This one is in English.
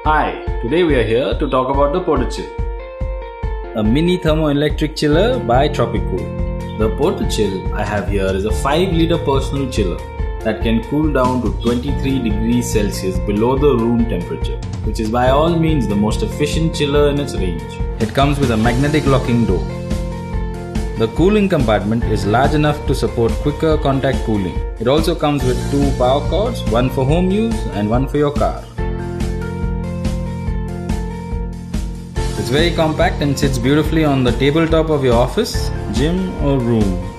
Hi, today we are here to talk about the Portachill. A mini thermoelectric chiller by Tropicool. The Portachill I have here is a 5-liter personal chiller that can cool down to 23 degrees Celsius below the room temperature, which is by all means the most efficient chiller in its range. It comes with a magnetic locking door. The cooling compartment is large enough to support quicker contact cooling. It also comes with 2 power cords, one for home use and one for your car. It's very compact and sits beautifully on the tabletop of your office, gym or room.